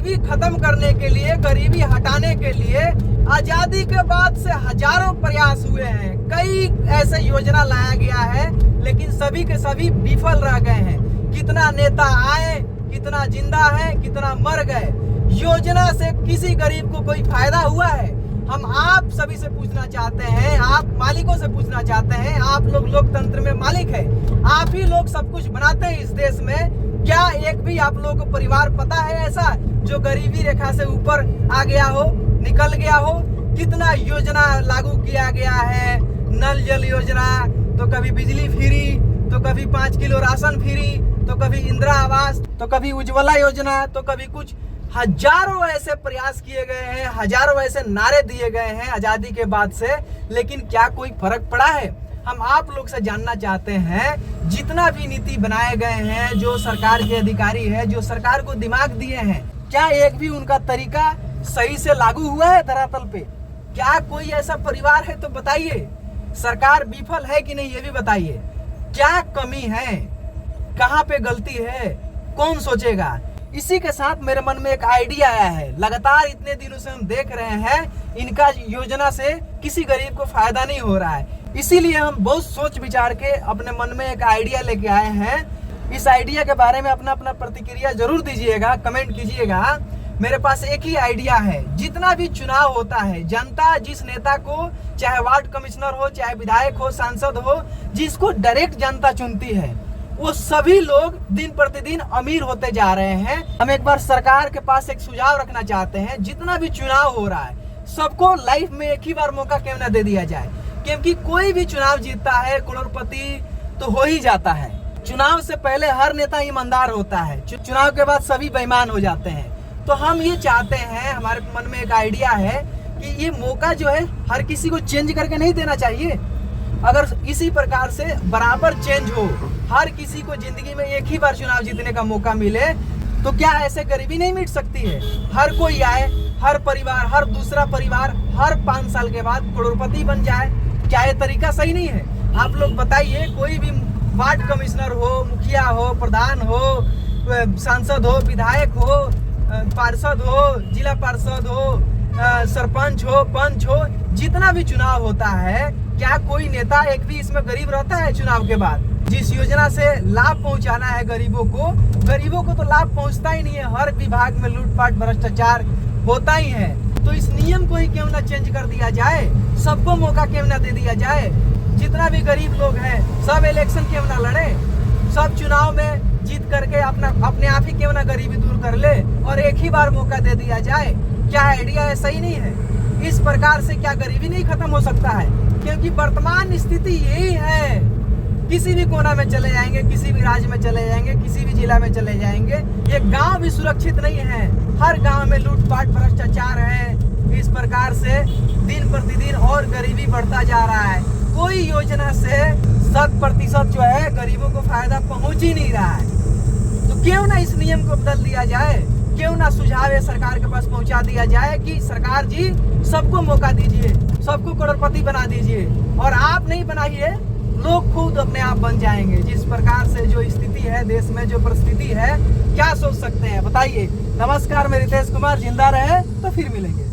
गरीबी खत्म करने के लिए, गरीबी हटाने के लिए आजादी के बाद से हजारों प्रयास हुए हैं। कई ऐसे योजना लाया गया है, लेकिन सभी के सभी विफल रह गए हैं। कितना नेता आए, कितना जिंदा है, कितना मर गए। योजना से किसी गरीब को कोई फायदा हुआ है? हम आप सभी से पूछना चाहते हैं, आप मालिकों से पूछना चाहते हैं। आप लोग लोकतंत्र में मालिक हैं, आप ही लोग सब कुछ बनाते हैं इस देश में। क्या एक भी आप लोगों को परिवार पता है ऐसा जो गरीबी रेखा से ऊपर आ गया हो, निकल गया हो? कितना योजना लागू किया गया है, नल जल योजना, तो कभी बिजली फ्री, तो कभी 5 किलो राशन फ्री, तो कभी इंदिरा आवास, तो कभी उज्ज्वला योजना, तो कभी कुछ। हजारों ऐसे प्रयास किए गए हैं, हजारों ऐसे नारे दिए गए हैं आजादी के बाद से, लेकिन क्या कोई फर्क पड़ा है? हम आप लोग से जानना चाहते हैं, जितना भी नीति बनाए गए हैं, जो सरकार के अधिकारी है, जो सरकार को दिमाग दिए हैं, क्या एक भी उनका तरीका सही से लागू हुआ है धरातल पे? क्या कोई ऐसा परिवार है तो बताइए। सरकार विफल है कि नहीं ये भी बताइए। क्या कमी है, कहाँ पे गलती है, कौन सोचेगा? इसी के साथ मेरे मन में एक आइडिया आया है। लगातार इतने दिनों से हम देख रहे हैं इनका योजना से किसी गरीब को फायदा नहीं हो रहा है, इसीलिए हम बहुत सोच विचार के अपने मन में एक आइडिया लेके आए हैं। इस आइडिया के बारे में अपना अपना प्रतिक्रिया जरूर दीजिएगा, कमेंट कीजिएगा। मेरे पास एक ही आइडिया है, जितना भी चुनाव होता है, जनता जिस नेता को, चाहे वार्ड कमिश्नर हो, चाहे विधायक हो, सांसद हो, जिसको डायरेक्ट जनता चुनती है, वो सभी लोग दिन प्रतिदिन अमीर होते जा रहे हैं। हम एक बार सरकार के पास एक सुझाव रखना चाहते हैं, जितना भी चुनाव हो रहा है सबको लाइफ में एक ही बार मौका क्यों ना दे दिया जाए, क्योंकि कोई भी चुनाव जीतता है करोड़पति तो हो ही जाता है। चुनाव से पहले हर नेता ईमानदार होता है, चुनाव के बाद सभी बेईमान हो जाते हैं। तो हम ये चाहते हैं, हमारे मन में एक आइडिया है कि ये मौका जो है हर किसी को चेंज करके नहीं देना चाहिए। अगर इसी प्रकार से बराबर चेंज हो, हर किसी को जिंदगी में एक ही बार चुनाव जीतने का मौका मिले, तो क्या ऐसे गरीबी नहीं मिट सकती है? हर कोई आए, हर परिवार, हर दूसरा परिवार हर 5 साल के बाद करोड़पति बन जाए। क्या ये तरीका सही नहीं है? आप लोग बताइए। कोई भी वार्ड कमिश्नर हो, मुखिया हो, प्रधान हो, सांसद हो, विधायक हो, पार्षद हो, जिला पार्षद हो, सरपंच हो, पंच हो, जितना भी चुनाव होता है, क्या कोई नेता एक भी इसमें गरीब रहता है? चुनाव के बाद जिस योजना से लाभ पहुंचाना है गरीबों को तो लाभ पहुंचता ही नहीं है। हर विभाग में लूटपाट भ्रष्टाचार होता ही है। तो इस नियम को ही क्यों ना चेंज कर दिया जाए, सबको मौका क्यों ना दे दिया जाए। जितना भी गरीब लोग हैं सब इलेक्शन क्यों ना लड़े, सब चुनाव में जीत करके अपने आप ही क्यों ना गरीबी दूर कर ले और एक ही बार मौका दे दिया जाए। क्या आइडिया है? सही नहीं है? इस प्रकार से क्या गरीबी नहीं खत्म हो सकता है? क्योंकि वर्तमान स्थिति यही है। किसी भी कोना में चले जाएंगे, किसी भी राज्य में चले जाएंगे, किसी भी जिला में चले जाएंगे, ये गांव भी सुरक्षित नहीं है। हर गांव में लूटपाट भ्रष्टाचार है। इस प्रकार से दिन प्रतिदिन और गरीबी बढ़ता जा रहा है। कोई योजना से 100% जो है गरीबों को फायदा पहुंच ही नहीं रहा है। तो क्यों ना इस नियम को बदल दिया जाए, क्यों ना सुझाव है सरकार के पास पहुंचा दिया जाए कि सरकार जी सबको मौका दीजिए, सबको करोड़पति बना दीजिए। और आप नहीं बनाइए, लोग खुद अपने आप बन जाएंगे। जिस प्रकार से जो स्थिति है देश में, जो परिस्थिति है, क्या सोच सकते हैं बताइए। नमस्कार, मैं रितेश कुमार। जिंदा रहे तो फिर मिलेंगे।